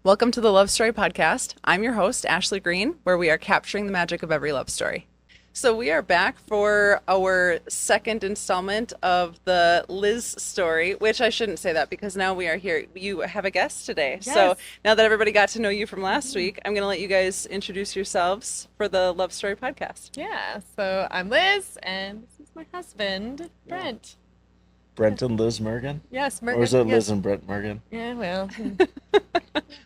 Welcome to the Love Story Podcast. I'm your host, Ashley Green, where we are capturing the magic of every love story. So we are back for our second installment of the Liz story, which I shouldn't say that because now we are here. You have a guest today. Yes. So now that everybody got to know you from last week, I'm going to let you guys introduce yourselves for the Love Story Podcast. Yeah, so I'm Liz, and this is my husband, Brent. Brent and Liz Mergen? Yes, Or is it yes. Liz and Brent Mergen? Yeah, well,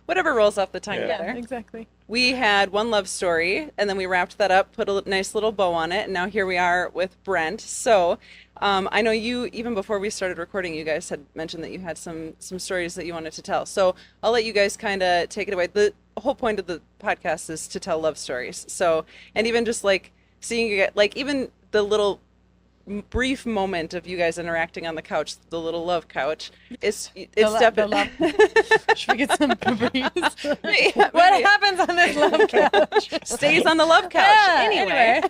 Whatever rolls off the tongue Yeah. better. exactly. We had one love story, and then we wrapped that up, put a nice little bow on it, and now here we are with Brent. So, I know you, even before we started recording, you guys had mentioned that you had some stories that you wanted to tell. So I'll let you guys kind of take it away. The whole point of the podcast is to tell love stories. So, and even just like seeing you get, like even the little brief moment of you guys interacting on the couch, the little love couch, it's definitely. Should we get some Febreze? Yeah, What maybe. happens on this love couch? Stays on the love couch. Yeah, Anyway.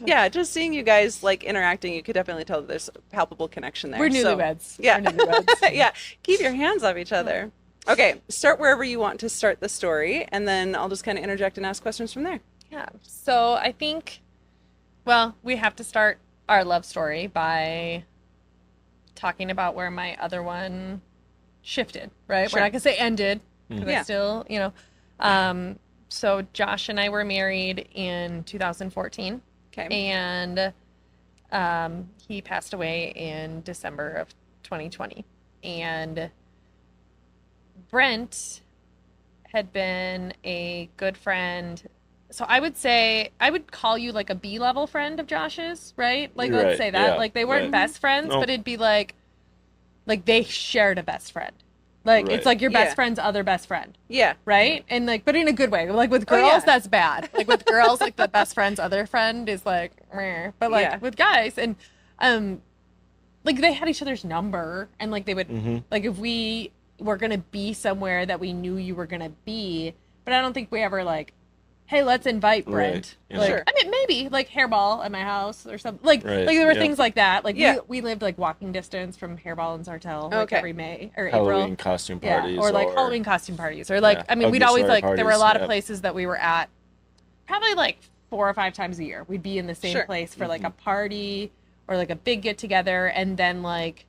Yeah, just seeing you guys like interacting, you could definitely tell that there's a palpable connection there. We're So, newlyweds. yeah. We're newlyweds. Yeah, keep your hands off each other. Okay, start wherever you want to start the story, and then I'll just kind of interject and ask questions from there. Yeah. So I think, well, we have to start our love story by talking about where my other one shifted, right? Sure. We're not gonna say ended, because Yeah. I still, so Josh and I were married in 2014, Okay. and he passed away in December of 2020. And Brent had been a good friend. So I would say, I would call you like a B level friend of Josh's, right? Like, Right, let's say that. yeah, Like, they weren't right. best friends, No. but it'd be like they shared a best friend. Like, it's Right. like your best Yeah. friend's other best friend, Yeah. right? And like, but in a good way. Like with Oh, girls, yeah. that's bad. Like with girls, like the best friend's other friend is like, meh. But like Yeah. with guys, and like they had each other's number, and like they would, Mm-hmm. like if we were gonna be somewhere that we knew you were gonna be, but I don't think we ever like, hey, let's invite Brent. Right, yeah. Like, Sure. I mean, maybe like hairball at my house or something. Like, Right, like there were yeah. things like that. Like Yeah. we lived like walking distance from hairball and Sartell, like Okay. every May or Halloween April. costume Yeah, parties. or like Halloween costume parties, or like Yeah, I mean, we'd ugly always sweater like there were a lot of parties, places that we were at, probably like 4 or 5 times a year. We'd be in the same Sure. place for like a party or like a big get together, and then like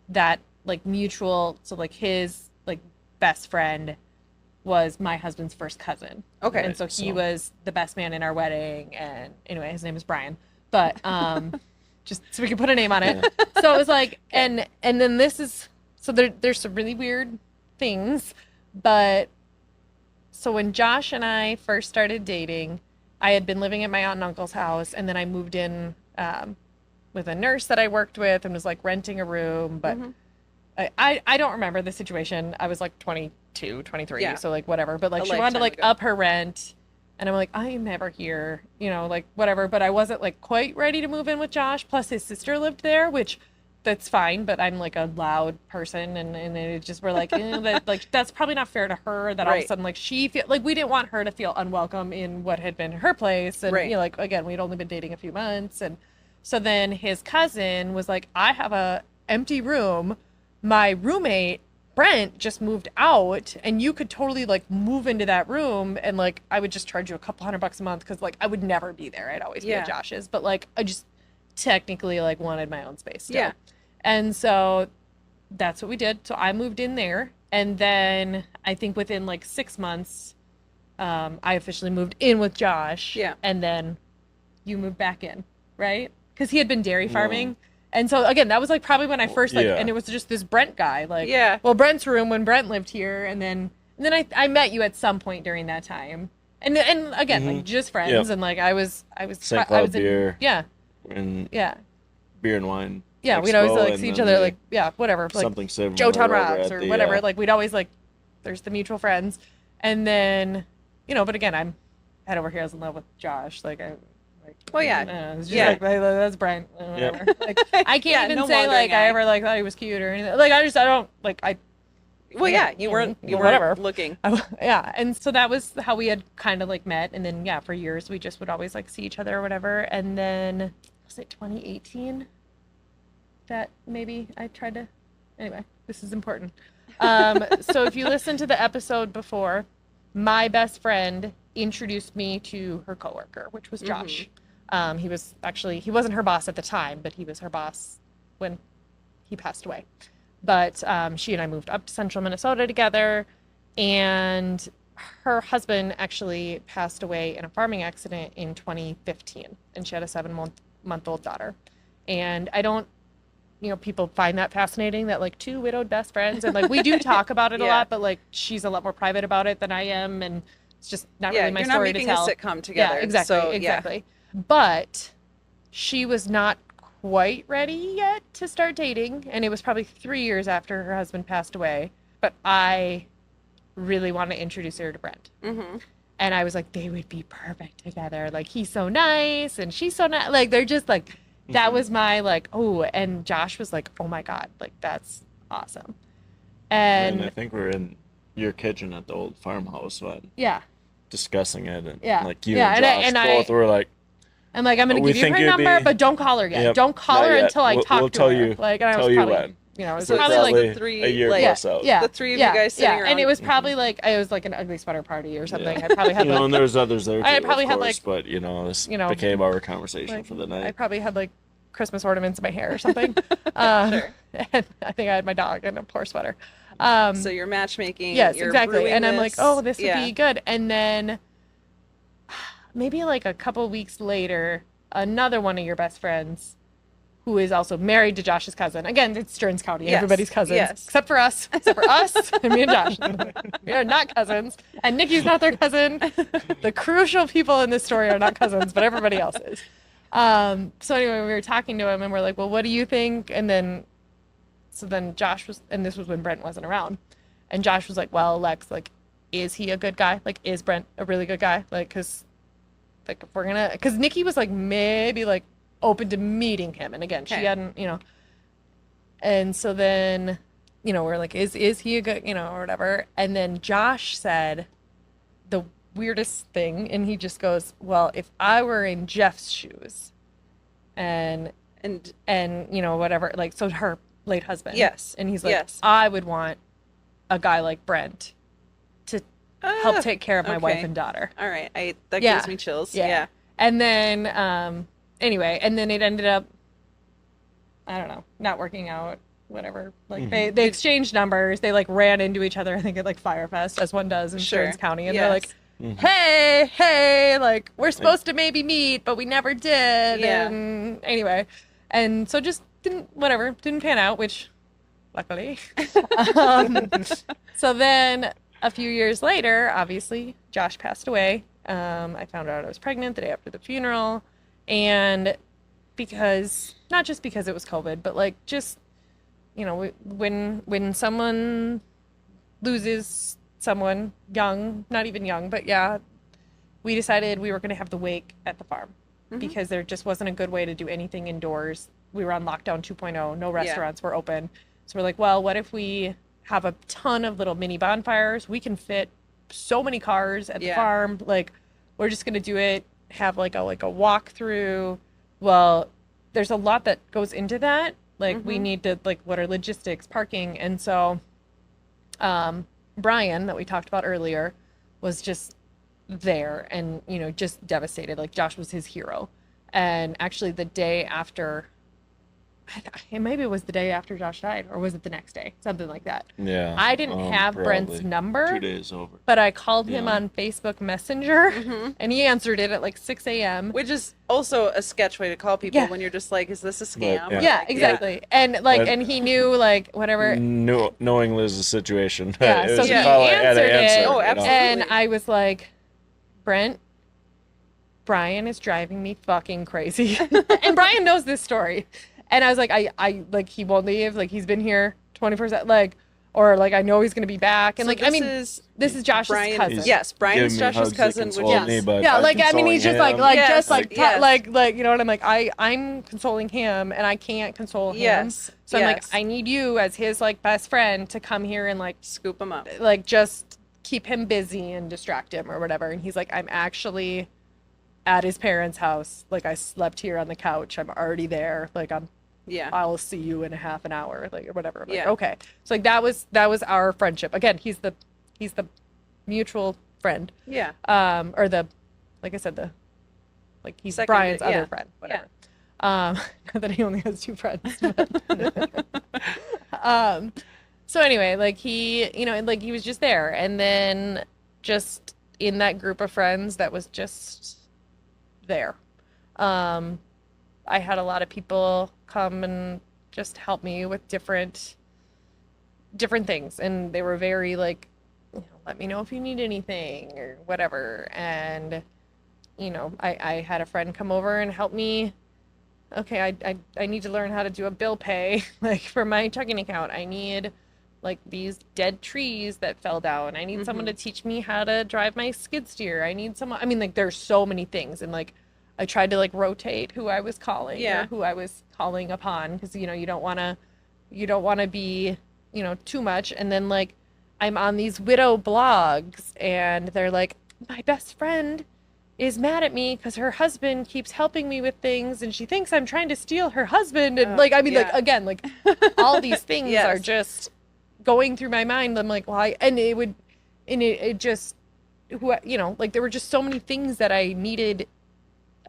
that like mutual. So like his like best friend was my husband's first cousin. Okay. And so he So- was the best man in our wedding, and anyway, his name is Brian. But just so we can put a name on it. So it was like, and then this is, so there's some really weird things, but so when Josh and I first started dating, I had been living at my aunt and uncle's house, and then I moved in with a nurse that I worked with and was like renting a room, but Mhm. I don't remember the situation. I was like 22, 23, Yeah. so like whatever. But like A she wanted to lifetime like ago. up her rent, and I'm like, I am never here, like whatever. But I wasn't like quite ready to move in with Josh. Plus his sister lived there, which that's fine. But I'm like a loud person, and it just we're like, that, like that's probably not fair to her. That all of Right. a sudden like she feel like we didn't want her to feel unwelcome in what had been her place, and Right. like again we'd only been dating a few months, and so then his cousin was like, I have a empty room. My roommate, Brent, just moved out, and you could totally like move into that room, and like I would just charge you a couple $100 a month, because like I would never be there. I'd always be Yeah. at Josh's, but like I just technically like wanted my own space still. Yeah. And so that's what we did. So I moved in there, and then I think within like 6 months, I officially moved in with Josh. Yeah. And then you moved back in, right? Because he had been dairy farming. And so again, that was like probably when I first like, Yeah. and it was just this Brent guy, like, Yeah. well, Brent's room when Brent lived here, and then I met you at some point during that time, and again like just friends, Yep. and like I was St. I Cloud was in, beer. yeah, And yeah, beer and wine. yeah, we'd always Expo, like and see each then other, the- like, yeah, whatever, like something similar. Joetown over Rocks at or the, whatever, like we'd always like, there's the mutual friends, and then but again, I'm head over heels in love with Josh, like I. Like, Well, yeah. I don't know, it's just Yeah. like that's Brent. Whatever. Like, I can't Yeah, even no say wandering like I eye. ever like thought he was cute or anything. Like I don't like I Well, yeah, you weren't whatever. looking. yeah, and so that was how we had kind of like met, and then yeah, for years we just would always like see each other or whatever, and then was it 2018 that maybe I tried to, anyway, this is important. So if you listen to the episode before, my best friend introduced me to her coworker, which was Josh. He wasn't her boss at the time, but he was her boss when he passed away. But she and I moved up to central Minnesota together, and her husband actually passed away in a farming accident in 2015, and she had a 7-month-old daughter. And I don't, people find that fascinating that like two widowed best friends, and like we do talk about it a lot, but like she's a lot more private about it than I am, and it's just not really my story to tell. You're not making a sitcom together. Yeah, exactly, so, exactly. But she was not quite ready yet to start dating, and it was probably 3 years after her husband passed away. But I really want to introduce her to Brent. And I was like, they would be perfect together. Like, he's so nice and she's so nice. Like, they're just like, that was my like, oh, and Josh was like, oh my God, like, that's awesome. And I think we're in your kitchen at the old farmhouse when yeah, discussing it, and yeah, like you yeah, and Josh both were like, I'm like, I'm gonna we give you think her it'd number, be- but don't call her yet. Yep, Don't call not her yet. until I We'll talk to tell her. you- Like, and I tell was you probably, when. it was So probably it's like, like the three, a year like, plus out. yeah, the three of you guys sitting around. and it was probably like it was like an ugly sweater party or something. Yeah. I probably had like, And there was others there too, I probably of had, course, like, but this you know, became our conversation like, for the I night. probably had like Christmas ornaments in my hair or something. Sure. And I think I had my dog in a poor sweater. So you're matchmaking. Yes, you're exactly. brewing And I'm like, this. oh, this would Yeah. be good. And then maybe like a couple weeks later, another one of your best friends, who is also married to Josh's cousin. Again, it's Stearns County, Yes, everybody's cousins, yes. except for us, and me and Josh. We are not cousins, and Nikki's not their cousin. The crucial people in this story are not cousins, but everybody else is. So anyway, we were talking to him, and we're like, well, what do you think? And then, so then Josh was, and this was when Brent wasn't around, and Josh was like, well, Lex, like, is he a good guy? Like, is Brent a really good guy? Like, because, like, if we're gonna, because Nikki was like, maybe like open to meeting him, and again, she Okay. hadn't, and so then, we're like, is he a good, or whatever. And then Josh said the weirdest thing, and he just goes, well, if I were in Jeff's shoes, and whatever, like, so her late husband, Yes. and he's like, Yes. I would want a guy like Brent to help take care of my wife okay. and daughter. All right. That Yeah. gives me chills. Yeah. Yeah. And then anyway, and then it ended up, I don't know, not working out, whatever. Like they exchanged numbers, they like ran into each other, I think at like Firefest, as one does in Sure. Stearns County, and Yes. they're like, hey, like, we're supposed to maybe meet, but we never did. Yeah. And anyway, and so just didn't pan out, which luckily. So then a few years later, obviously, Josh passed away. I found out I was pregnant the day after the funeral. And not just because it was COVID, but like just, when someone loses someone young, not even young, but yeah, we decided we were going to have the wake at the farm because there just wasn't a good way to do anything indoors. We were on lockdown 2.0, no restaurants were open. So we're like, well, what if we have a ton of little mini bonfires? We can fit so many cars at the farm. Like, we're just going to do it, have like a walk through. Well, there's a lot that goes into that. Like, we need to, like, what are logistics, parking? And so Brian, that we talked about earlier, was just there and, just devastated. Like, Josh was his hero. And actually the day after, maybe it was the day after Josh died, or was it the next day? Something like that. Yeah. I didn't have Brent's probably number. 2 days over. But I called him Yeah. on Facebook Messenger, and he answered it at like 6 a.m. Which is also a sketch way to call people Yeah. when you're just like, is this a scam? Yeah. Yeah, exactly. And like, But- and he knew like whatever. Knowing Liz's situation. Yeah, it so was he a call I had to answered answer, it. Oh, absolutely. And I was like, Brent, Brian is driving me fucking crazy. And Brian knows this story. And I was like, I like, he won't leave. Like, he's been here 24/7. Like, or like, I know he's gonna be back. And So like, I mean, this is Josh's Brian, cousin. Yes, Brian Giving is me Josh's hugs that cousin, which console is me, but Yeah, I'm like, I mean, he's just like, consoling him. Yes, just like, yes. like, you know what I'm like, I'm consoling him, and I can't console him. yes. So I'm like, yes. I need you as his like best friend to come here and like Scoop him up. just keep him busy and distract him or whatever. And he's like, I'm actually at his parents' house. Like, I slept here on the couch. I'm already there. Like, I'm Yeah. I'll see you in a half an hour, like, or whatever. I'm like, Yeah. okay. So like that was our friendship. Again, he's the mutual friend. Yeah. Or the, like I said, the, like he's Second, Brian's yeah. other friend, whatever. Not that he only has two friends. But so anyway, like he, you know, like he was just there, and then just in that group of friends that was just there. I had a lot of people come and just help me with different things, and they were very like, you know, let me know if you need anything or whatever. And you know, I had a friend come over and help me. Okay, I need to learn how to do a bill pay, like for my checking account. I need like these dead trees that fell down. I need someone to teach me how to drive my skid steer. I need someone, I mean, like there's so many things. And like I tried to like rotate who I was calling or who I was calling upon, because you know, you don't want to be, you know, too much. And then like I'm on these widow blogs and they're like, my best friend is mad at me because her husband keeps helping me with things and she thinks I'm trying to steal her husband. And like, I mean, like, again, like all these things are just going through my mind. I'm like, why? And it just, you know, like there were just so many things that I needed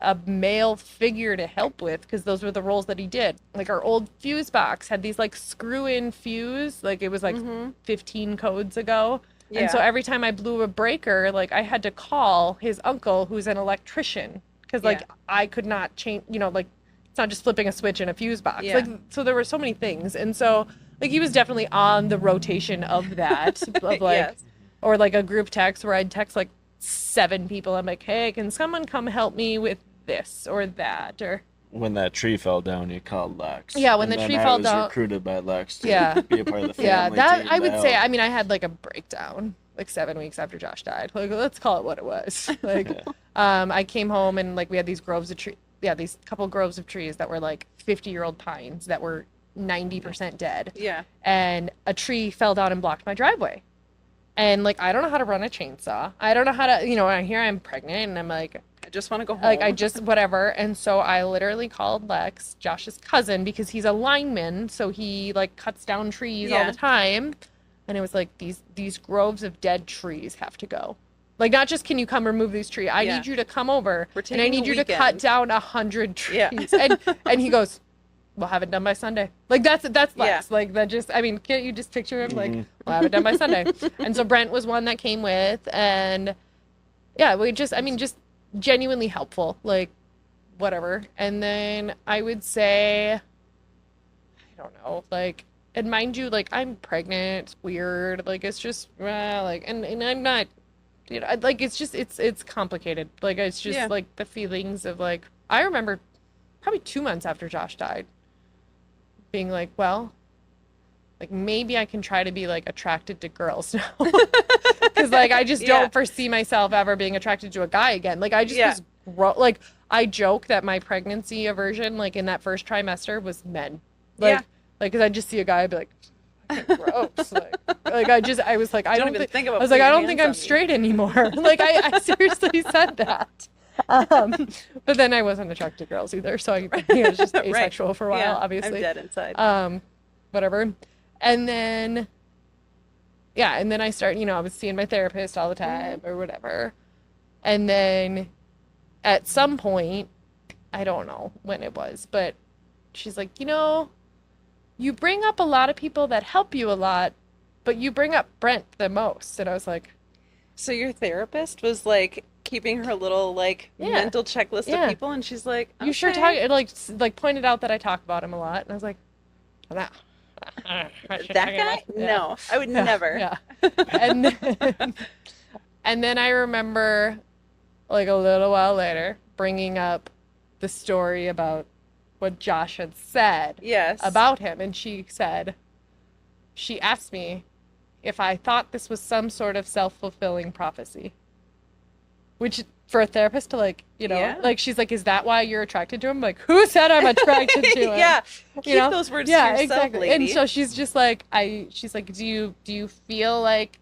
a male figure to help with, because those were the roles that he did. Like our old fuse box had these like screw in fuse, like it was like 15 codes ago. Yeah. And so every time I blew a breaker, like I had to call his uncle, who's an electrician, because like I could not change, you know, like it's not just flipping a switch in a fuse box. Like, so there were so many things. And so like he was definitely on the rotation of that, of like, or like a group text where I'd text like 7 people. I'm like, hey, can someone come help me with this or that? Or when that tree fell down, you called Lex. Yeah, when and the tree I fell was down. recruited by Lex to be a part of the family Yeah, that team I to would say. help. I mean, I had like a breakdown like 7 weeks after Josh died. Like, let's call it what it was. Like, I came home and like we had these groves of trees. Yeah, these couple groves of trees that were like 50-year-old pines that were 90% dead. Yeah. And a tree fell down and blocked my driveway. And like, I don't know how to run a chainsaw. I don't know how to, you know, here I'm pregnant and I'm like, I just want to go home. like, I just, whatever. And so I literally called Lex, Josh's cousin, because he's a lineman. So he like cuts down trees all the time. And it was like, these groves of dead trees have to go. Like, not just can you come remove these trees. I need you to come over and I need you to cut down 100 trees. Yeah. And he goes, we'll have it done by Sunday. Like that's Lex. Like that just, I mean, can't you just picture him? Like, we'll have it done by Sunday. And so Brent was one that came with, and yeah, we just, I mean, just genuinely helpful, like whatever. And then I would say, I don't know, like, and mind you, like I'm pregnant, it's weird. Like it's just, like, and I'm not, you know, like it's just, it's complicated. Like it's just like the feelings of like, I remember probably 2 months after Josh died, being like, well, like maybe I can try to be like attracted to girls now, because like I just don't foresee myself ever being attracted to a guy again. Like I just was like, I joke that my pregnancy aversion, like in that first trimester, was men. Like, like because I just see a guy, I'd be like, gross. Like I was like, I don't even think about. I was like, I don't think I'm straight anymore. Like I seriously said that. But then I wasn't attracted to girls either, so I was just asexual for a while, obviously. I'm dead inside. Whatever. And then I started, you know, I was seeing my therapist all the time or whatever. And then at some point, I don't know when it was, but she's like, you know, you bring up a lot of people that help you a lot, but you bring up Brent the most. And I was like, so your therapist was like keeping her little like mental checklist of people, and she's like, okay. You sure talk, like pointed out that I talk about him a lot, and I was like, that guy? No, I would never. Yeah. And then I remember like a little while later bringing up the story about what Josh had said about him, and she asked me if I thought this was some sort of self-fulfilling prophecy. Which, for a therapist to like, you know, like she's like, is that why you're attracted to him? Like, who said I'm attracted to him? Keep those words to yourself, exactly. lady. And so she's just like, she's like, do you feel like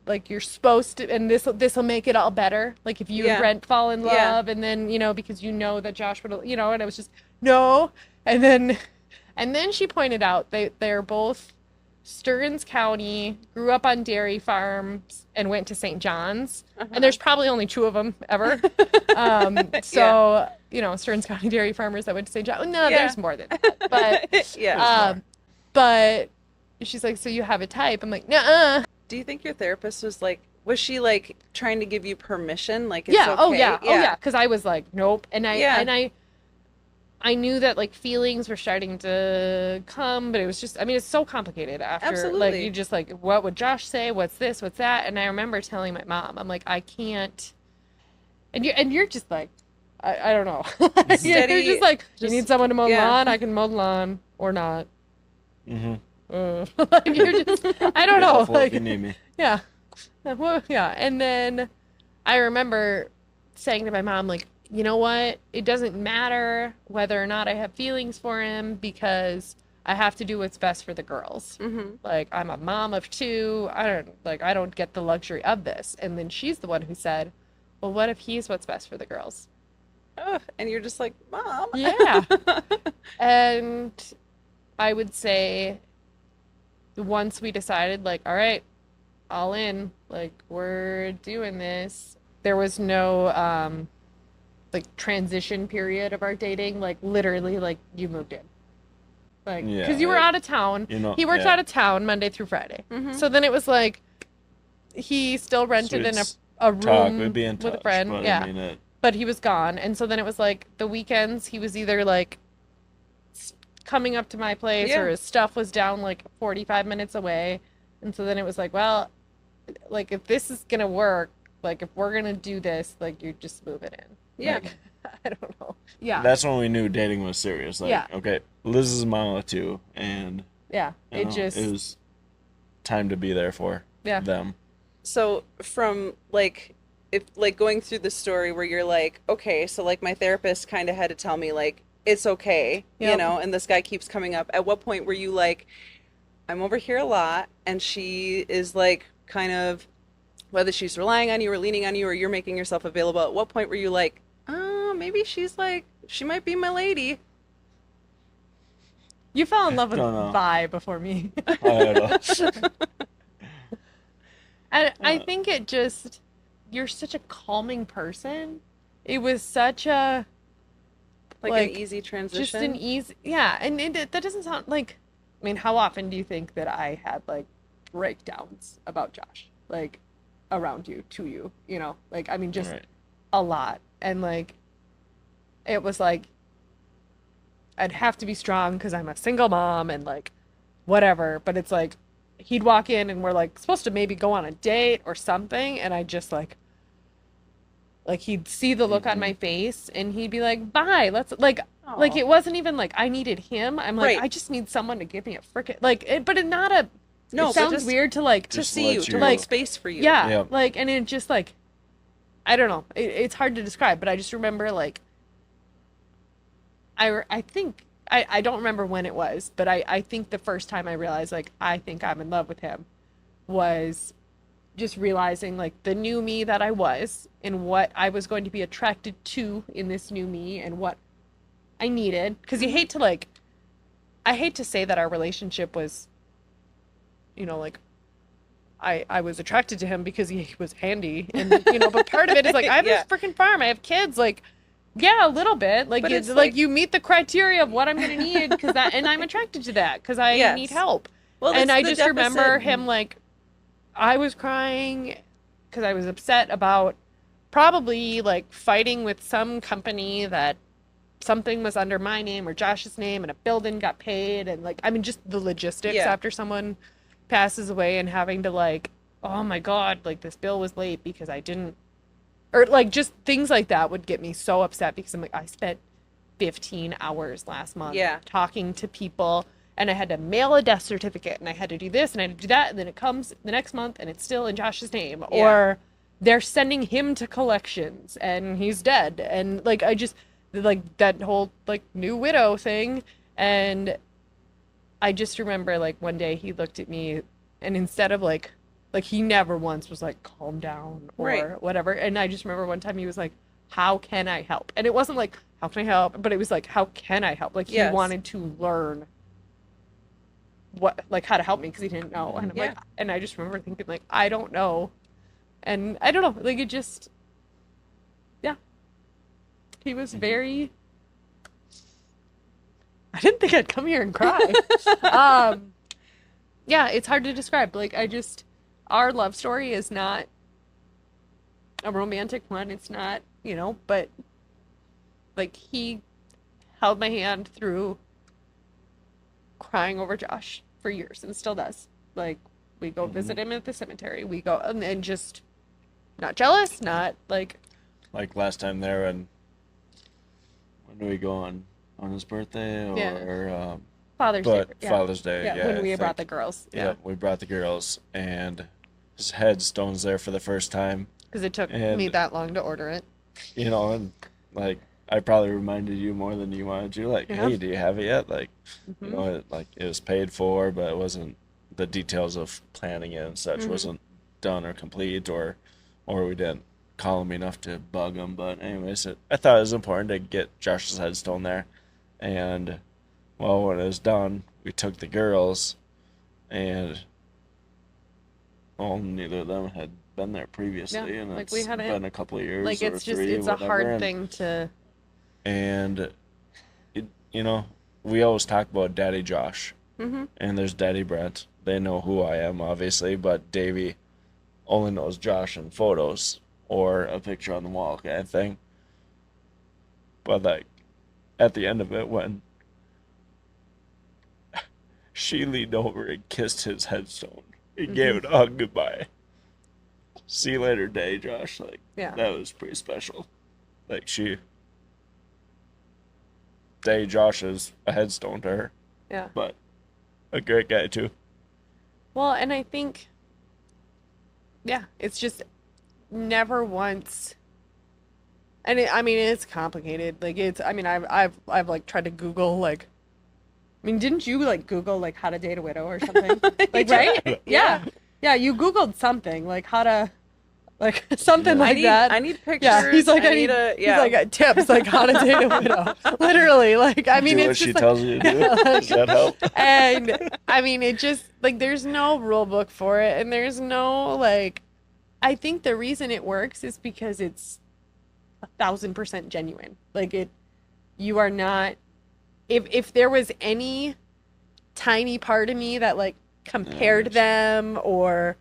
like you're supposed to, and this will make it all better. Like if you Yeah. and Brent fall in Yeah. love, and then because that Josh would, and it was just no, and then she pointed out they're both Stearns County, grew up on dairy farms, and went to St. John's. And there's probably only 2 of them ever. So Stearns County dairy farmers that went to St. John's. No, Yeah. there's more than that. But Yeah. but she's like, so you have a type? I'm like, nuh-uh. Do you think your therapist was she like trying to give you permission? Like, it's Yeah. okay? Oh yeah. Because I was like, nope. And I knew that like feelings were starting to come, but it was just, I mean, it's so complicated after. Absolutely. Like you just like, what would Josh say? What's this? What's that? And I remember telling my mom, I'm like, I can't. And you're just like, I don't know. Steady, You're just like, you need someone to mow the yeah. lawn? I can mow the lawn or not. Mm-hmm. Like you're just, I don't know. Helpful if Like, you need me. yeah. Well, yeah. And then I remember saying to my mom, like, you know what? It doesn't matter whether or not I have feelings for him because I have to do what's best for the girls. Mm-hmm. Like, I'm a mom of 2. I don't get the luxury of this. And then she's the one who said, well, what if he's what's best for the girls? Oh, and you're just like, Mom. Yeah. And I would say once we decided, like, all right, all in, like, we're doing this, there was no like transition period of our dating. Like literally, like you moved in, like because you were out of town. He worked out of town Monday through Friday. Mm-hmm. So then it was like he still rented in a room Talk, we'd be in with touch, a friend. but Yeah. I mean, But he was gone, and so then it was like the weekends he was either like coming up to my place Yeah. or his stuff was down like 45 minutes away. And so then it was like, well, like if this is gonna work, like if we're gonna do this, like you just move it in. Yeah. Like, I don't know. Yeah. that's when we knew dating was serious. Like, Yeah. okay, Liz is mama too, and Yeah. you know, It was time to be there for them. So from like, if like going through the story where you're like, okay, so like my therapist kind of had to tell me like, it's okay, you Yep. know, and this guy keeps coming up. At what point were you like, I'm over here a lot, and she is like kind of, whether she's relying on you or leaning on you or you're making yourself available, at what point were you like, oh, maybe she's like, she might be my lady? You fell in love with Don't know. Vi before me. I don't know. And I think it just, you're such a calming person. It was such a, Like an easy transition? just an easy, yeah. And that doesn't sound like, I mean, how often do you think that I had like breakdowns about Josh? Like around you, to you, you know? Like, I mean, just Right. a lot. And like, it was like, I'd have to be strong because I'm a single mom and like, whatever. But it's like, he'd walk in and we're like supposed to maybe go on a date or something. And I just like he'd see the look on my face and he'd be like, bye, let's like Aw. it wasn't even like I needed him. I'm like, Right. I just need someone to give me a frickin' like it, but it not a, No, it but sounds just weird to like, to Just see you, let to you- make space for you. yeah, Yep. like, and it just like, I don't know. It's hard to describe, but I just remember like, I think, I don't remember when it was, but I think the first time I realized like, I think I'm in love with him was just realizing like the new me that I was and what I was going to be attracted to in this new me and what I needed. Because you hate to like, I hate to say that our relationship was, you know, like, I was attracted to him because he was handy, and you know, but part of it is like I have Yeah. this freaking farm, I have kids, like, yeah, a little bit, like But it's it's like like- you meet the criteria of what I'm gonna need because that, and I'm attracted to that because I Yes. need help, Well, and that's I the just remember deficit. him like, I was crying because I was upset about probably like fighting with some company that something was under my name or Josh's name and a bill didn't got paid, and like, I mean, just the logistics Yeah. after someone passes away and having to like, oh my God, like this bill was late because I didn't, or like just things like that would get me so upset because I'm like, I spent 15 hours last month Yeah. talking to people and I had to mail a death certificate and I had to do this and I had to do that, and then it comes the next month and it's still in Josh's name, Yeah. or they're sending him to collections and he's dead, and like I just like that whole like new widow thing. And I just remember like one day he looked at me and instead of like Like he never once was like, calm down or Right. whatever. And I just remember one time he was like, how can I help? And it wasn't like, how can I help? But it was like, how can I help? Like he Yes. wanted to learn what, like how to help me because he didn't know. And I'm Yeah. like, and I just remember thinking like, I don't know. And I don't know, like it just, yeah, he was very, I didn't think I'd come here and cry. um, yeah, it's hard to describe. Like I just, our love story is not a romantic one. It's not, but like he held my hand through crying over Josh for years and still does. Like we go visit him at the cemetery. We go and just not jealous, not like Like last time there, and when do we go on his birthday or Father's but Day. Yeah. Father's Day? Yeah, Yeah, when I we brought the think. girls. Yeah, Yeah. we brought the girls, and his headstone's there for the first time, Because it took me and that long to order it. and like I probably reminded you more than you wanted to. Like, Yeah. hey, do you have it yet? Like, Mm-hmm. it was paid for, but it wasn't the details of planning it and such Mhm. wasn't done or complete, or we didn't call him enough to bug him. But anyways, I thought it was important to get Josh's headstone there, and well, when it was done, we took the girls, and well, neither of them had been there previously, Yeah, and like it's we hadn't, been a couple of years like or it's just, three, it's a whatever, hard and thing to, and it, we always talk about Daddy Josh, Mm-hmm. and there's Daddy Brent. They know who I am, obviously, but Davey only knows Josh in photos or a picture on the wall kind of thing. But like at the end of it, when she leaned over and kissed his headstone, he gave Mhm. it a hug goodbye. See you later, Daddy Josh. Like yeah, that was pretty special. Like Daddy Josh is a headstone to her, yeah. but a great guy too. Well, and I think, yeah, it's just never once, and I mean, it's complicated. Like it's, I mean, I've like tried to Google like, I mean, didn't you like Google like how to date a widow or something? Like, right? Yeah. Yeah, you Googled something like how to, like something Yeah. like that. I need pictures. Yeah, he's like, I need a, yeah. he's like, tips, like how to date a widow. Literally, like, I mean, Do what it's she just like, tells you to do. yeah, Does that help? and I mean, it just, like, there's no rule book for it, and there's no, like, I think the reason it works is because it's 1,000% genuine. Like, you are not, if there was any tiny part of me that, like, compared them or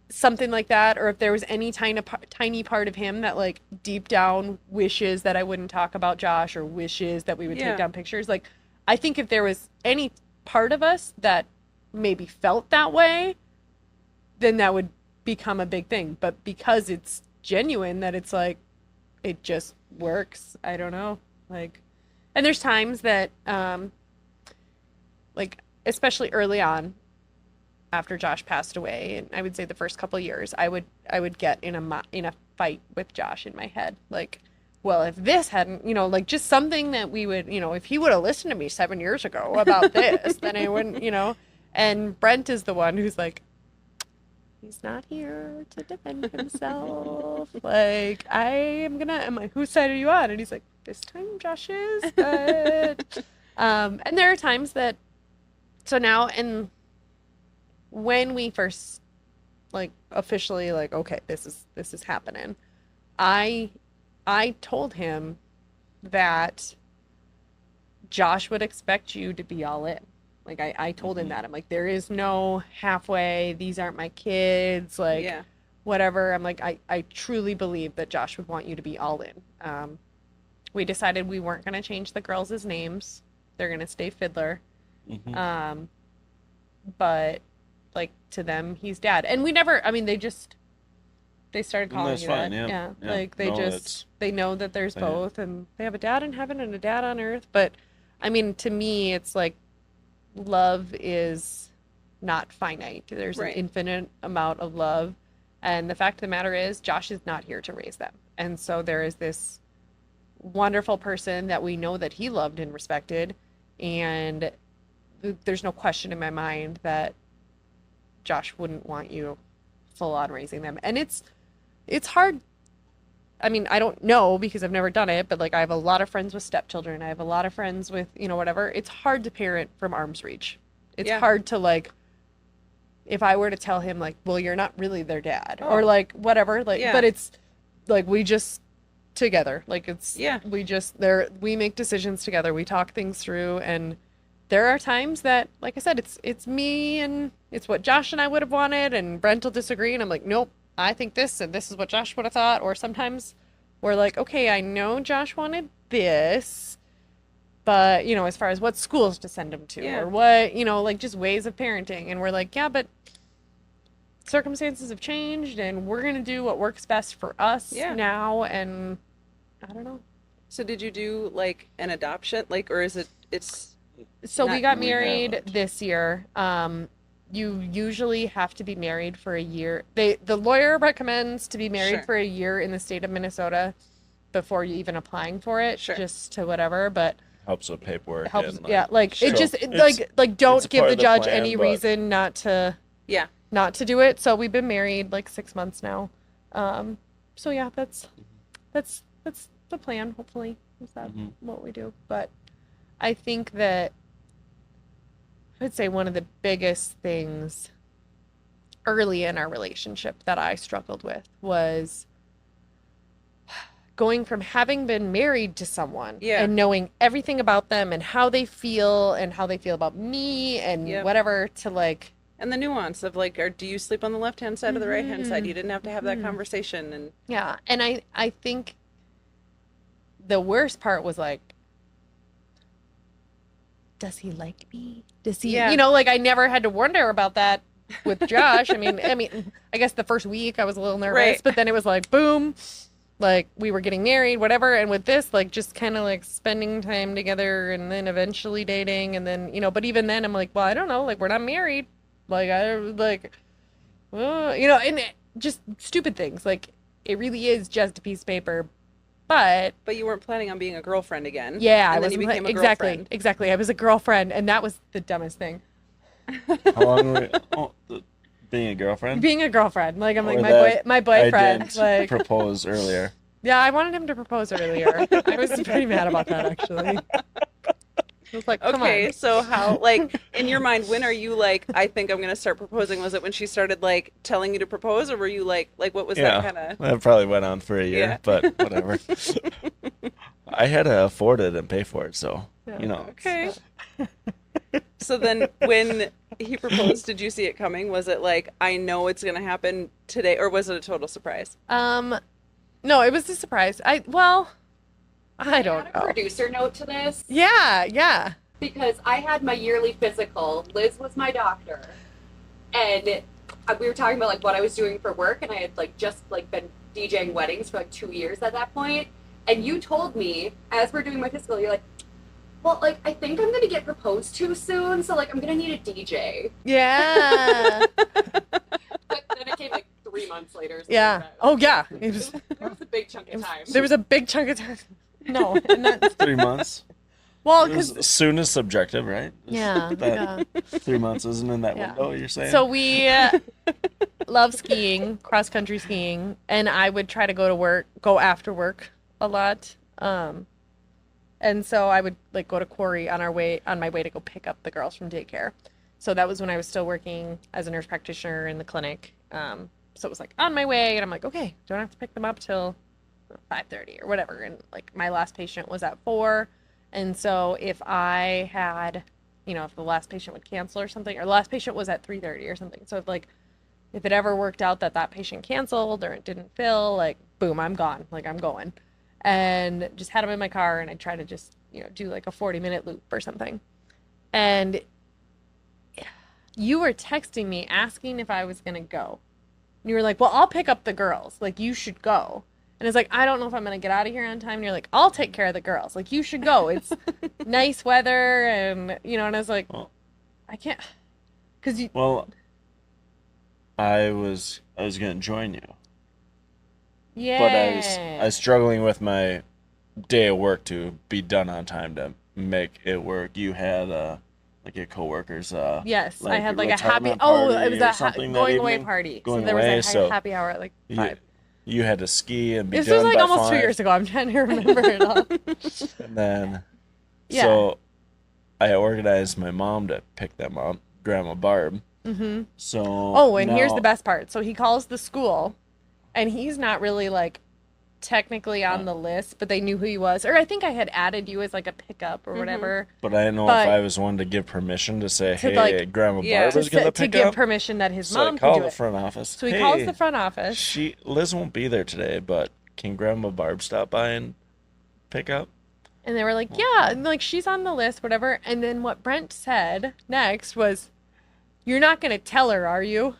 something like that, or if there was any tiny part of him that like deep down wishes that I wouldn't talk about Josh or wishes that we would Yeah. take down pictures, like I think if there was any part of us that maybe felt that way, then that would become a big thing. But because it's genuine, that it's like it just works. I don't know. Like, and there's times that like especially early on after Josh passed away, and I would say the first couple of years, I would get in a fight with Josh in my head, like, well, if this hadn't, like just something that we would, if he would have listened to me 7 years ago about this, then I wouldn't, And Brent is the one who's like, he's not here to defend himself. Like, I'm like, whose side are you on? And he's like, this time Josh is, but, and there are times that, so now, and when we first like officially like, okay, this is happening, I told him that Josh would expect you to be all in. Like I told him that. I'm like, there is no halfway, these aren't my kids, like Yeah. whatever. I'm like, I truly believe that Josh would want you to be all in. We decided we weren't going to change the girls' names. They're going to stay Fiedler. Mhm. But like to them, he's dad. And we never, I mean, they started And calling that's you fine, that. yeah. Yeah. Like they No, just, it's- they know that there's Yeah. both and they have a dad in heaven and a dad on earth. But I mean, to me, it's like love is not finite. There's Right. an infinite amount of love. And the fact of the matter is, Josh is not here to raise them. And so there is this wonderful person that we know that he loved and respected. And there's no question in my mind that Josh wouldn't want you full on raising them. And it's hard. I mean, I don't know because I've never done it, but like I have a lot of friends with stepchildren. I have a lot of friends with, whatever. It's hard to parent from arm's reach. It's Yeah. hard to like, if I were to tell him like, well, you're not really their dad Oh. or like whatever, like, Yeah. but it's like, we just together, like it's, Yeah. we make decisions together. We talk things through, and there are times that, like I said, it's me and it's what Josh and I would have wanted, and Brent will disagree, and I'm like, nope, I think this, and this is what Josh would have thought. Or sometimes we're like, okay, I know Josh wanted this, but as far as what schools to send him to, Yeah. or what, like just ways of parenting, and we're like, yeah, but circumstances have changed, and we're gonna do what works best for us Yeah. now, and I don't know. So did you do like an adoption, like, or is it's So we Not- got We married haven't. this year. You usually have to be married for a year. The lawyer recommends to be married Sure. for a year in the state of Minnesota before you even applying for it, Sure. just to whatever, but Helps with paperwork. it helps. and, Yeah, like sure. it just It's- like don't it's a give part the of the judge plan, any but- reason not to yeah. do it. So we've been married like 6 months now. So yeah, that's the plan. Hopefully, is that Mhm. what we do? But I think that I would say one of the biggest things early in our relationship that I struggled with was going from having been married to someone Yeah. and knowing everything about them and how they feel about me and Yep. whatever, to like, And the nuance of like, do you sleep on the left-hand side or the right-hand side? Mhm. You didn't have to have that Mhm. conversation. And yeah. And I think the worst part was like, does he like me? Does he, Yeah. like I never had to wonder about that with Josh. I mean, I guess the first week I was a little nervous, Right. but then it was like, boom, like we were getting married, whatever. And with this, like just kind of like spending time together and then eventually dating. And then, but even then I'm like, well, I don't know, like we're not married. Like and just stupid things. Like it really is just a piece of paper. But you weren't planning on being a girlfriend again. yeah, And I then was you became a exactly. girlfriend. I was a girlfriend, and that was the dumbest thing. How long were being a girlfriend? Being a girlfend, like I'm like Or my that my I boyfriend, didn't like propose earlier. yeah, I wanted him to propose earlier. I was pretty mad about that actually. I was like, come Okay, on. so how, like, in your mind, when are you like, I think I'm gonna start proposing? Was it when she started like telling you to propose, or were you like what was that kind of? That probably went on for a year, Yeah. but whatever. I had to afford it and pay for it, so Yeah. Okay. So then, when he proposed, did you see it coming? Was it like, I know it's gonna happen today, or was it a total surprise? No, it was a surprise. I don't add a know. producer note to this Yeah. because I had my yearly physical. Liz was my doctor, and we were talking about like what I was doing for work, and I had like just like been DJing weddings for like 2 years at that point. And you told me as we're doing my physical, you're like, well, like I think I'm gonna get proposed to soon, so like I'm gonna need a DJ. Yeah. But then it came like 3 months later. So Yeah. Oh yeah. It was. there was a big chunk of time. There was a big chunk of time. No, and that's 3 months. well, As soon as subjective, right? yeah, That yeah. 3 months isn't in that Yeah. window, you're saying? So we love skiing, cross country skiing, and I would try to go after work a lot. And so I would like go to Quarry on my way to go pick up the girls from daycare. So that was when I was still working as a nurse practitioner in the clinic. So it was like on my way, and I'm like, okay, don't have to pick them up till 5:30 or whatever. And like my last patient was at 4. And so if I had, if the last patient would cancel or something, or the last patient was at 3:30 or something. So if it ever worked out that patient canceled or it didn't fill, like boom, I'm gone. Like I'm going. And just had them in my car, and I'd try to just, do like a 40-minute loop or something. And you were texting me asking if I was going to go. And you were like, well, I'll pick up the girls. Like, you should go. And it's like, I don't know if I'm going to get out of here on time. And you're like, I'll take care of the girls. Like, you should go. It's nice weather. And, and I was like, Well- I can't. Because you. Well, I was going to join you, Yeah. but I was struggling with my day of work to be done on time to make it work. You had like a coworker's Yes, I like had like a happy. retirement Oh, it party was or a something that going away evening? party. Going so there was away, a so happy hour at like you, 5. you had to ski and be This done was like by almost 2 5. years ago. I'm trying to remember it all. And then, Yeah. so I organized my mom to pick them up, Grandma Barb. Mm-hmm. So Oh, and here's now- the best part. So he calls the school, and he's not really like technically on the list, but they knew who he was. Or I think I had added you as like a pickup or whatever. But I didn't know But- if I was one to give permission to say, To, hey, like, Grandma yeah, Barb is going To pick give up. permission that his So I mom could called do the it. front office. So he hey, calls the front office. Liz won't be there today, but can Grandma Barb stop by and pick up? And they were like, yeah, and like she's on the list, whatever. And then what Brent said next was, "You're not gonna tell her, are you?"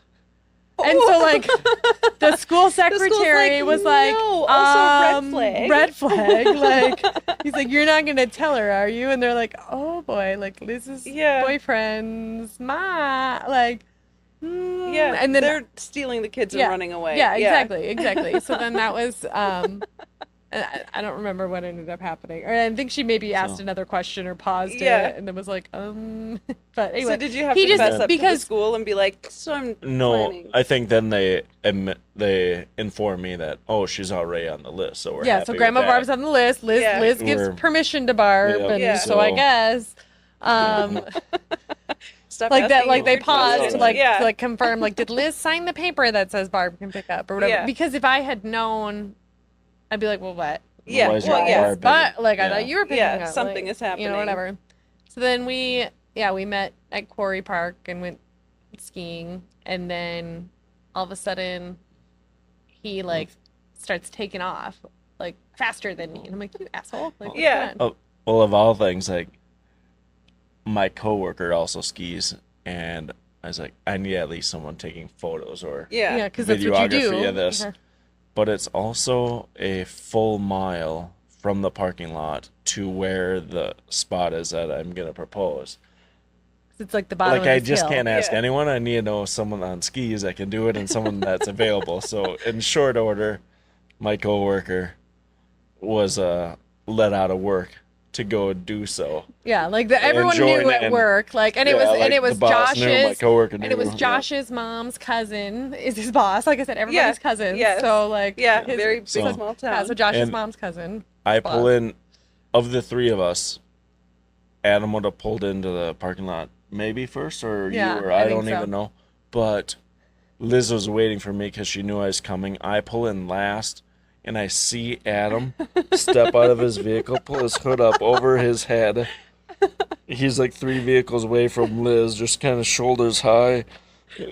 And so like the school secretary was like, no, also red flag. red flag. Like he's like, "You're not gonna tell her, are you?" And they're like, "Oh boy, like Liz's Yeah. boyfriend's ma, like." Yeah, and then they're stealing the kids and running away. Yeah, exactly. So then that was I don't remember what ended up happening. Or I think she maybe asked another question or paused Yeah. it and then was like, But anyway, So did you have he to just- fess up to the because- school and be like, so I'm No, planning. I think then they inform me that, oh, she's already on the list, so we're yeah, happy so with Grandma that. Barb's on the list. Liz Yeah. Liz gives We're- permission to Barb, Yep. and Yeah. so I So- guess Stop like that, asking like they weird paused questions. to like yeah. to like confirm, like, did Liz sign the paper that says Barb can pick up or whatever? Yeah. Because if I had known, I'd be like, well, what? yeah, Why is well, your yeah. Barb But like I Yeah. thought you were picking Yeah, up. something like, is happening. You know, whatever. So then we met at Quarry Park and went skiing, and then all of a sudden he like starts taking off like faster than me, and I'm like, you asshole! Like, what's Yeah. going on? Well, of all things, like, my coworker also skis, and I was like, I need at least someone taking photos or Yeah. Yeah, because that's what you do. videography of this. Yeah. But it's also a full mile from the parking lot to where the spot is that I'm gonna propose. It's like the bottom Like, of I this just hill. can't ask Yeah. anyone. I need to know someone on skis that can do it and someone that's available. So in short order, my coworker was let out of work to go do so. Yeah, like everyone join knew at in. work, like, and it Yeah, was like, and it was the boss knew, my Josh's. coworker And it was knew, yeah. Josh's mom's cousin is his boss. Like I said, everybody's cousin. yes. So like Yeah, his- very big So- small yeah, town. so Josh's And mom's cousin. I boss. pull in, of the three of us, Adam would have pulled into the parking lot maybe first, or Yeah, you, or I I think don't so. even know. But Liz was waiting for me because she knew I was coming. I pull in last, and I see Adam step out of his vehicle, pull his hood up over his head. He's like 3 vehicles away from Liz, just kind of shoulders high.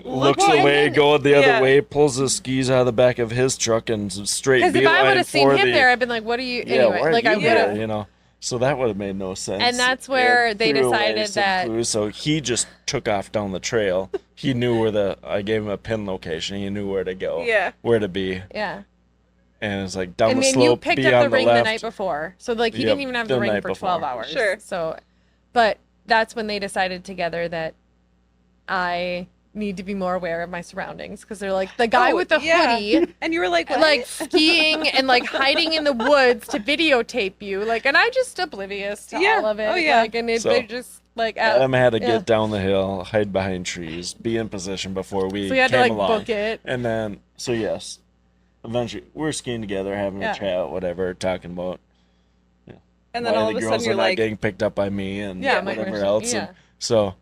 Looks well, and away, then- going the other yeah. way, pulls the skis out of the back of his truck, and straight Because if I would beeline have seen for him the- there, I'd been like, "What are you?" yeah, Anyway, why are like I you would there, have. you know? So that would have made no sense. And that's where they threw away decided some that- clues. So he just took off down the trail. He knew where I gave him a pin location. He knew where to go. Yeah. Where to be. Yeah. And it's like down And the then slope, you picked be up on the the ring left. the night before, so like he Yep, didn't even have the the ring night for 12 before. hours. Sure. So, but that's when they decided together that I need to be more aware of my surroundings, because they're like the guy Oh, with the yeah. hoodie. And you were like, what? Like skiing and like hiding in the woods to videotape you, like, and I just oblivious to Yeah. all of it. Oh, yeah. Like, and So, they just like Adam had to yeah. get down the hill, hide behind trees, be in position before we so we had to came like along. book it. And then, so yes, eventually we're skiing together, having Yeah. a chat, whatever, talking about and then why all the of a girls sudden you're are not like, getting picked up by me and Yeah, my whatever question, else. yeah. And so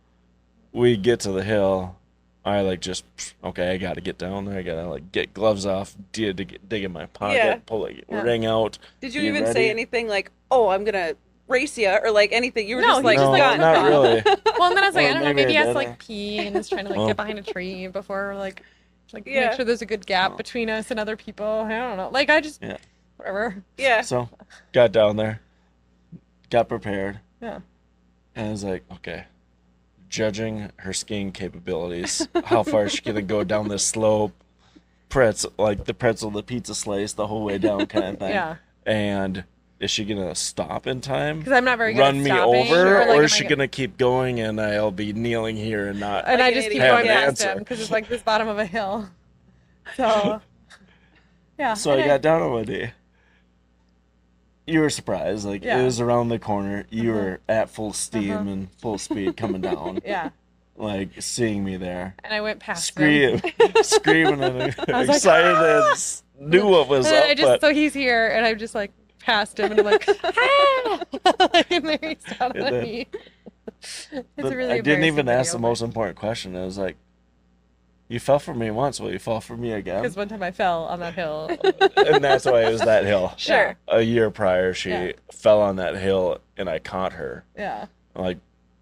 we get to the hill. I like just okay. I got to get down there. I gotta like get gloves off, dig in my pocket, Yeah. pull a Yeah. ring out. did you You even ready? say anything like, oh, I'm gonna race you, or like anything? You were No, just he like, just, like, gone. not took off. really. Well, and then I was like, Well, I don't know, maybe maybe I he has to did, like pee and is trying to like Well. get behind a tree before like Yeah. make sure there's a good gap between us and other people. I don't know. Like I just Yeah. whatever. Yeah. So got down there, got prepared, Yeah. and I was like, okay. Judging her skiing capabilities, how far is she gonna go down this slope, the pizza slice the whole way down kind of thing. Yeah. And is she gonna stop in time? Because I'm not very good Run at me stopping, over, like, or am is I she gonna- gonna keep going and I'll be kneeling here and not? And Like I an just keep idiot. going Have an past him answer. because it's like this bottom of a hill. So yeah. So and I got down on my knee. you were surprised. Like, Yeah. it was around the corner. You Uh-huh. were at full steam Uh-huh. and full speed coming down. Yeah. Like, seeing me there. And I went past him. Screaming and I was like, excited and knew what was And then up. so he's here, and I'm just like past him, and I'm like, ah! Like, and there he's down And on then- me. It's But a really I didn't even embarrassing ask the video, most important question. It was like, you fell for me once, will you fall for me again? because one time I fell on that hill. And that's why it was that hill. Sure. A year prior, she Yeah. fell on that hill, and I caught her, Yeah. like,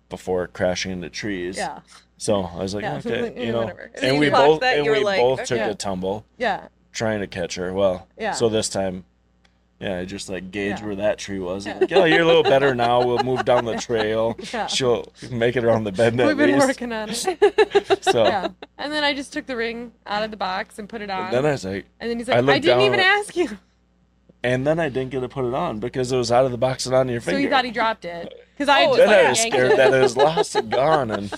before crashing into trees. Yeah. So I was like, Yeah. okay, you know. Whatever. So And you we clocked both that, you were like, took okay. a tumble Yeah. trying to catch her. Well, Yeah. so this time, yeah, I just like gauged Yeah. where that tree was. Yeah. Like, oh, you're a little better now. We'll move down the trail. Yeah. She'll make it around the bend at We've been least. working on it. So Yeah. And then I just took the ring out of the box and put it on. and then I was like, And then he's I like, I, looked didn't down even at- ask you. and then I didn't get to put it on because it was out of the box and on your So finger. he thought he dropped it. Because I Oh, just Then I like was yanked scared it. that it was lost and gone. And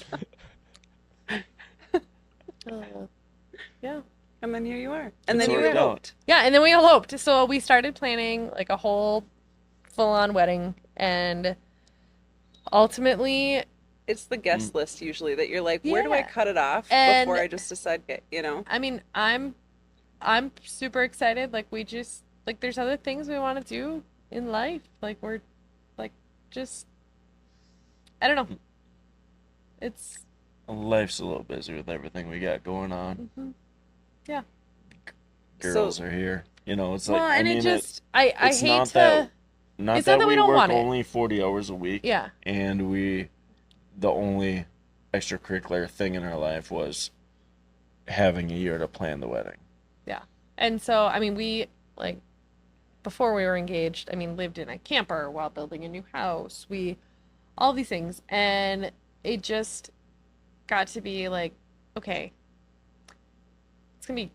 Yeah. And then here you are. And It's then you worked out. eloped. Yeah, and then we eloped. So we started planning like a whole full-on wedding, and ultimately, It's the guest list usually that you're like, where do I Yeah. cut it off And- before I just decide, you know? I mean, I'm super excited. Like we just like there's other things we want to do in life. Like we're like just I don't know. It's life's a little busy with everything we got going on. mhm. Girls are here. You know, it's like well, I and mean, it just I it's hate not to that- not it's that not that we we don't work want it. only 40 hours a week. yeah. And the only extracurricular thing in our life was having a year to plan the wedding. And so, I mean, we, like, before we were engaged, I mean, lived in a camper while building a new house. All these things. And it just got to be like, okay, it's going to be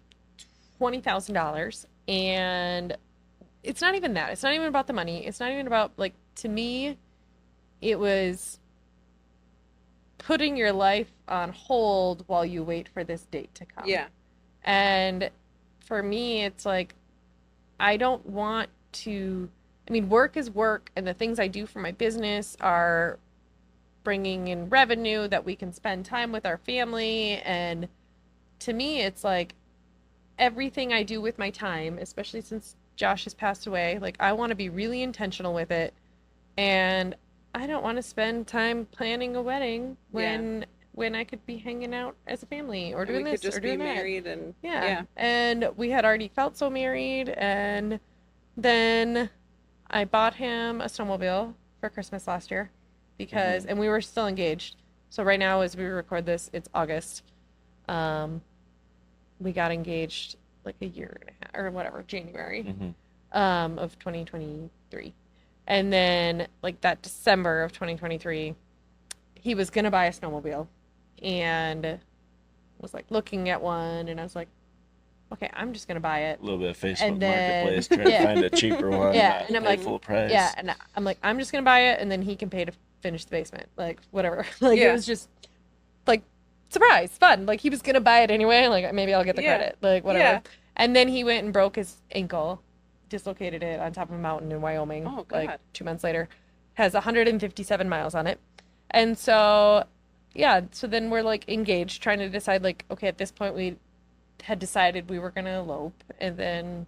$20,000. And it's not even that. It's not even about the money. It's not even about, like, to me, it was putting your life on hold while you wait for this date to come. Yeah. And for me, it's like, I don't want to, I mean, work is work, and the things I do for my business are bringing in revenue that we can spend time with our family. And to me, it's like everything I do with my time, especially since Josh has passed away, like I want to be really intentional with it. And I don't want to spend time planning a wedding when I could be hanging out as a family or And doing we this could just or be doing that. married and Yeah. And we had already felt so married. And then I bought him a snowmobile for Christmas last year because, and we were still engaged. So right now, as we record this, it's August. We got engaged like a year and a half or whatever, January of 2023. And then like that December of 2023, he was going to buy a snowmobile and was like looking at one, and I was like, okay, I'm just gonna buy it. A little bit of Facebook And then- Marketplace, trying to find a cheaper one. Yeah, not and I'm pay like, full price. Yeah, and I'm like, I'm just gonna buy it, and then he can pay to finish the basement, like whatever. Like Yeah. it was just like surprise, fun. Like he was gonna buy it anyway. Like maybe I'll get the Yeah. credit, like whatever. Yeah. And then he went and broke his ankle, dislocated it on top of a mountain in Wyoming. Oh, like God. 2 months later, has 157 miles on it, and so yeah. So then we're like engaged, trying to decide like, okay, at this point we had decided we were gonna elope, and then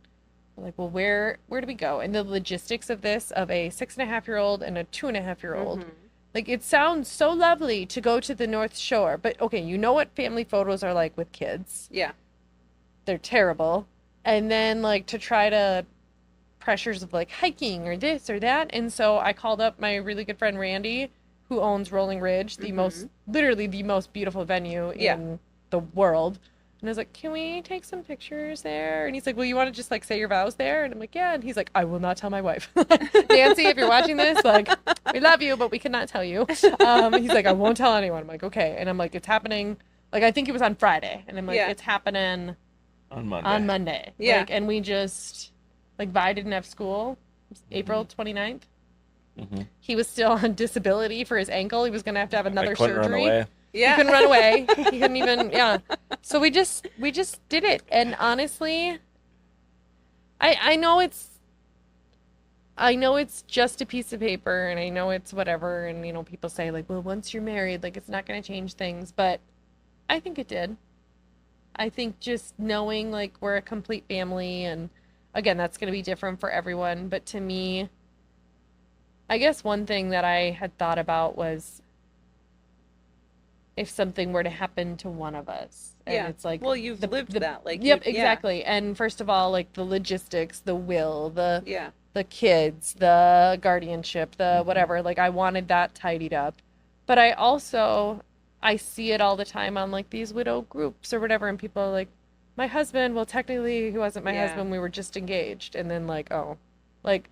we're like, well, where do we go? And the logistics of this, of a 6.5-year-old and a 2.5-year-old, Mhm. like it sounds so lovely to go to the North Shore, but okay, you know what family photos are like with kids? Yeah. They're terrible. And then like to try to pressures of like hiking or this or that, and so I called up my really good friend Randy, who owns Rolling Ridge, the literally the most beautiful venue Yeah. in the world. And I was like, can we take some pictures there? And he's like, well, you want to just like say your vows there? And I'm like, yeah. And he's like, I will not tell my wife. Nancy, if you're watching this, like, we love you, but we cannot tell you. He's like, I won't tell anyone. I'm like, okay. And I'm like, it's happening. Like, I think it was on Friday. And I'm like, Yeah. it's happening On Monday. on Monday. Yeah. Like, and we just, like, Vi didn't have school. It was April 29th. Mhm. He was still on disability for his ankle. He was going to have another I couldn't surgery. run away. He Yeah. couldn't run away. He couldn't even, yeah. So we just did it. And honestly, I know it's I know it's just a piece of paper and I know it's whatever. And, people say, like, well, once you're married, like, it's not going to change things. But I think it did. I think just knowing, like, we're a complete family. And again, that's going to be different for everyone. But to me, I guess one thing that I had thought about was if something were to happen to one of us. And Yeah. it's like, Well, you've lived that. Like, yep, yeah. exactly. And first of all, like the logistics, the will, Yeah. the kids, the guardianship, the whatever, like I wanted that tidied up. But I see it all the time on like these widow groups or whatever, and people are like, my husband, well, technically he wasn't my Yeah. husband, we were just engaged. And then like, oh, like,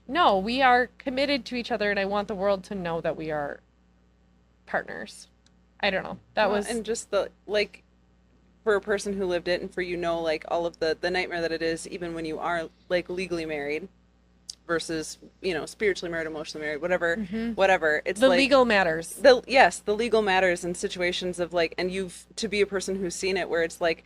no, we are committed to each other, and I want the world to know that we are partners. I don't know. That Well, was and just the like for a person who lived it and for like all of the nightmare that it is even when you are like legally married versus spiritually married, emotionally married, whatever. It's the like legal matters. the legal matters in situations of like, and you've to be a person who's seen it where it's like,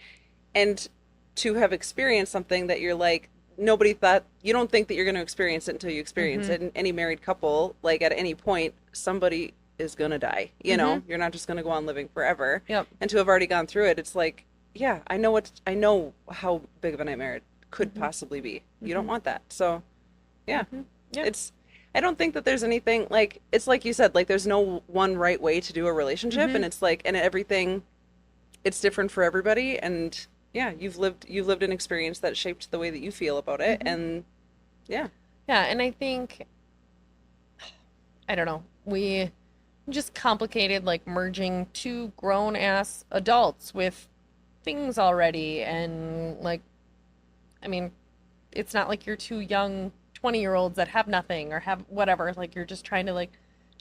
and to have experienced something that you're like nobody thought, you don't think that you're going to experience it until you experience it. And any married couple, like at any point somebody is gonna die, you're not just gonna go on living forever. Yep. And to have already gone through it, it's like, yeah, I know how big of a nightmare it could possibly be. You don't want that. So yeah. Yep. I don't think that there's anything like, it's like you said, like there's no one right way to do a relationship. And it's like, and everything, it's different for everybody. And yeah, you've lived an experience that shaped the way that you feel about it. And yeah. And I think, I don't know, we just complicated like merging two grown ass adults with things already. And like, I mean, it's not like you're two young 20-year-olds that have nothing or have whatever, like you're just trying to like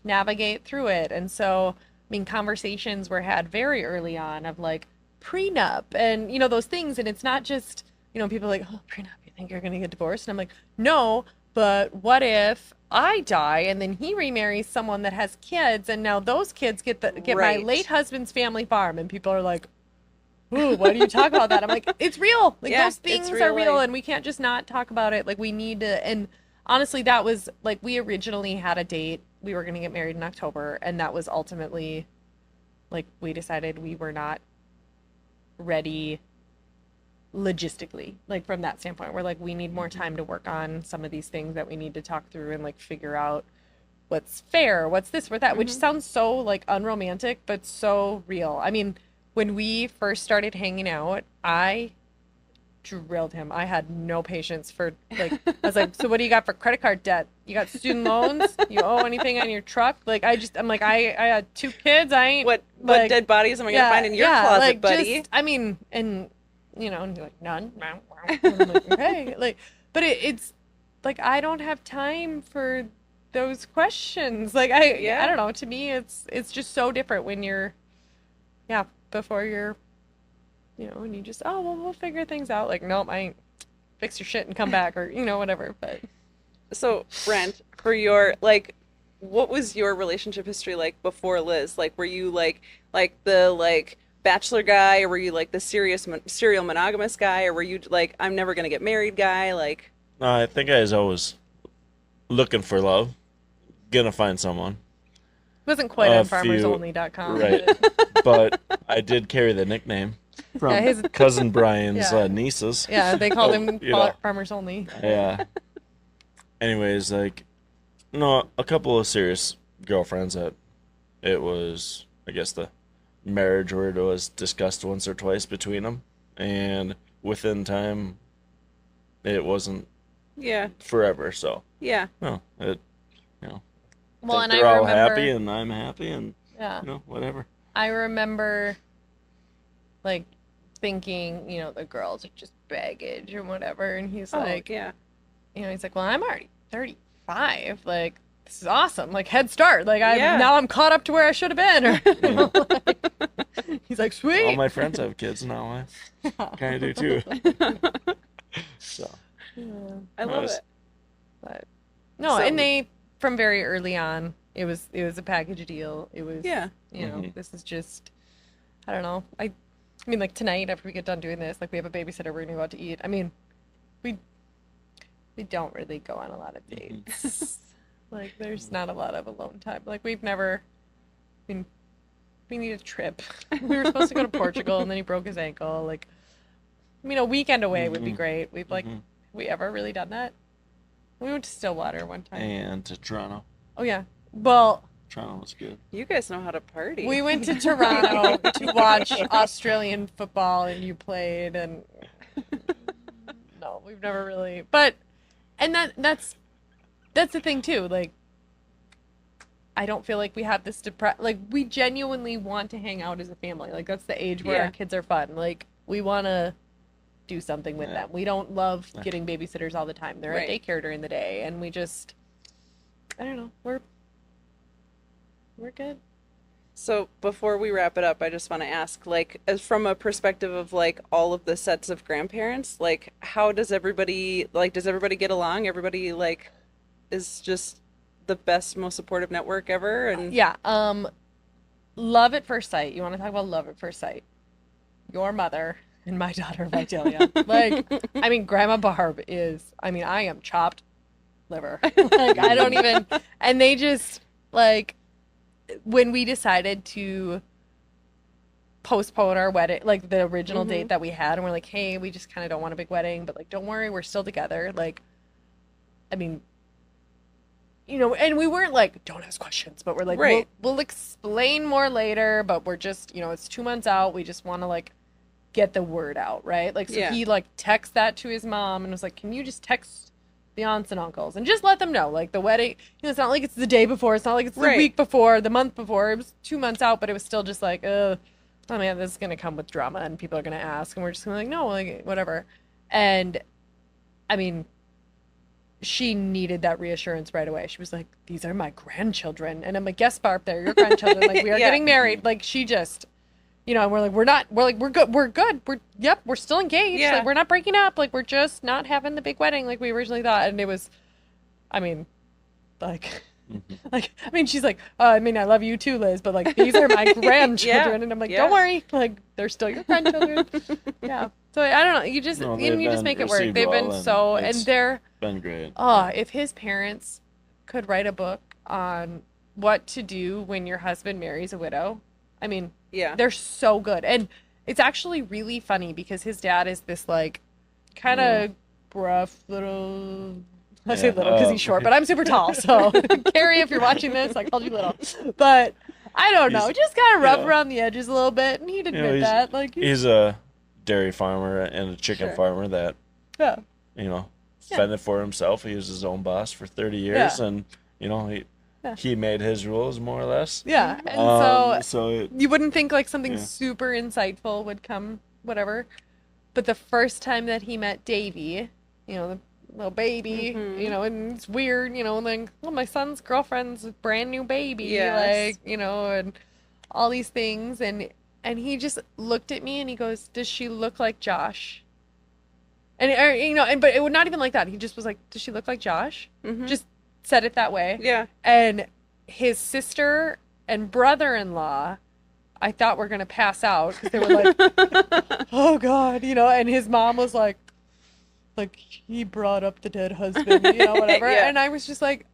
navigate through it. And so, I mean, conversations were had very early on of like prenup and those things. And it's not just, people are like, oh, prenup, you think you're gonna get divorced? And I'm like, no, but what if I die and then he remarries someone that has kids, and now those kids get my Right. late husband's family farm? And people are like, ooh, why do you talk about that? I'm like, it's real. Like Yeah, those it's things real are real, life. and we can't just not talk about it. Like we need to. And honestly, that was like, we originally had a date. We were going to get married in October, and that was ultimately like, we decided we were not ready logistically, like from that standpoint. We're like, we need more time to work on some of these things that we need to talk through and like figure out what's fair, what's this, what that, which sounds so like unromantic, but so real. I mean, when we first started hanging out, I drilled him. I had no patience for like, I was like, so what do you got for credit card debt? You got student loans? You owe anything on your truck? Like, I'm like, I had 2 kids. I ain't What like, dead bodies am I gonna find in your closet, like, buddy? just, I mean, and and you're like, none. And I'm like, okay, like, but it's like, I don't have time for those questions. Like, I don't know. To me, it's just so different when you're, before you're, and you just, oh, well, we'll figure things out. Like, nope, I ain't, fix your shit and come back, or whatever. But So, Brent, for your like, what was your relationship history like before Liz? Like, were you like the like bachelor guy, or were you like the serial monogamous guy, or were you like, I'm never gonna get married guy? Like, No, I think I was always looking for love, gonna find someone. it wasn't quite A on few- farmersonly.com. Right. But I did carry the nickname from Yeah, his- cousin Brian's Yeah. nieces. Yeah, they called him You know. Farmers Only. Yeah. Anyways, like, no, a couple of serious girlfriends that it was, I guess, the marriage word was discussed once or twice between them, and within time, it wasn't yeah, forever. So yeah, no, it, Well, think and they're I all remember, happy, and I'm happy, and yeah, whatever. I remember, like, thinking, the girls are just baggage or whatever, and he's like, yeah, he's like, well, I'm already 35, like, this is awesome, like, head start, like, Yeah. now I'm caught up to where I should have been, or, like, he's like, sweet. All my friends have kids now. I kind of do too. So Yeah. I love Nice. it. But no, So- and they, from very early on, it was a package deal. It was, Yeah. Mhm. this is just, I don't know. I mean, like tonight after we get done doing this, like we have a babysitter, we're gonna go out to eat. I mean, we we don't really go on a lot of dates. Like, there's not a lot of alone time. Like, we've never, I mean, we need a trip. We were supposed to go to Portugal, and then he broke his ankle. Like, I mean, a weekend away would be great. We've, like, have we ever really done that? We went to Stillwater one time. And to Toronto. Oh, yeah. Well, Toronto was good. You guys know how to party. we went to Toronto to watch Australian football, and you played, and no, we've never really. But, and that's the thing too. Like, I don't feel like we have this like, we genuinely want to hang out as a family. Like, that's the age where our kids are fun. Like, we want to do something with them. We don't love getting babysitters all the time. They're at daycare during the day, and we just, I don't know, we're good. So before we wrap it up, I just want to ask, like, as from a perspective of like all of the sets of grandparents, like, how does everybody get along? Everybody like is just the best, most supportive network ever, and Yeah. Love at first sight. You want to talk about love at first sight? Your mother and my daughter Vidalia. Like, I mean, Grandma Barb is. I mean, I am chopped liver. Like, I don't even. And they just, like, when we decided to postpone our wedding, like the original date that we had, and we're like, hey, we just kind of don't want a big wedding, but like, don't worry, we're still together. Like, I mean, you know, and we weren't like, don't ask questions, but we're like, we'll explain more later, but we're just, you know, it's 2 months out. We just want to like get the word out, right? Like, so he like texted that to his mom and was like, can you just text the aunts and uncles and just let them know, like, the wedding, you know, it's not like it's the day before, it's not like it's the week before, the month before. It was 2 months out, but it was still just like, oh man, this is gonna come with drama and people are gonna ask, and we're just gonna like, no, like, whatever. And I mean, she needed that reassurance right away. She was like, these are my grandchildren, and I'm like, yes, Barb, they're your grandchildren. Like, we are getting married. Like, she just, you know, and we're like, we're good, we're still engaged. Like, we're not breaking up. Like, we're just not having the big wedding like we originally thought. And it was, I mean, like, like, I mean, she's like, I mean, I love you too, Liz, but like, these are my grandchildren. And I'm like, don't worry, like, they're still your grandchildren. So I don't know. You just, you just make it work. They've been so, and they're been great. Oh, if his parents could write a book on what to do when your husband marries a widow, I mean, they're so good. And it's actually really funny because his dad is this like kind of gruff little, I say little because he's short, but I'm super tall. So Carrie, if you're watching this, I called you little. But I don't know, just kind of rough around the edges a little bit, and he'd admit that. Like, he's a dairy farmer and a chicken farmer that, you know, fended for himself. He was his own boss for 30 years, and you know, he made his rules more or less. And so you wouldn't think like something super insightful would come, whatever. But the first time that he met Davy, you know, the little baby, you know, and it's weird, you know, like, well, my son's girlfriend's brand new baby, like, you know, and all these things, and he just looked at me and he goes, does she look like Josh? And, you know, but it would not even like that. He just was like, does she look like Josh? Just said it that way. And his sister and brother-in-law, I thought were going to pass out because they were like, oh God, you know, and his mom was like, he brought up the dead husband, you know, whatever. And I was just like,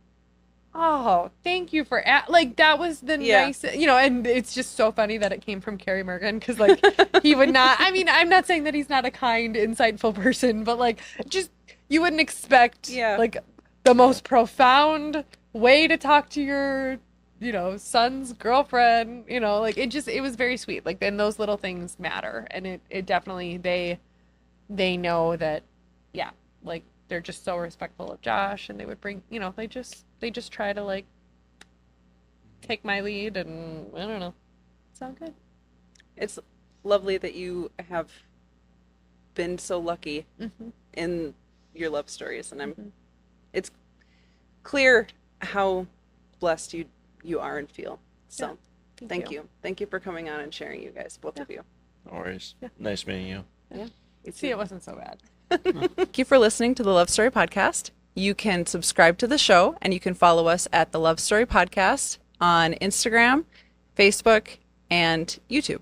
oh, thank you for like, that was the nicest, you know. And it's just so funny that it came from Carrie Mergen, because like, he would not, I mean, I'm not saying that he's not a kind, insightful person, but like, just, you wouldn't expect like the most profound way to talk to your, you know, son's girlfriend, you know, like, it was very sweet. Like, then those little things matter, and it definitely, they know that, like, they're just so respectful of Josh, and they would bring, you know, they just try to like take my lead, and I don't know, it's all good. It's lovely that you have been so lucky in your love stories, and it's clear how blessed you are and feel. So thank you for coming on and sharing, you guys, both of you. No worries. Nice meeting you. See, it wasn't so bad. Thank you for listening to the Love Story Podcast. You can subscribe to the show, and you can follow us at the Love Story Podcast on Instagram, Facebook, and YouTube.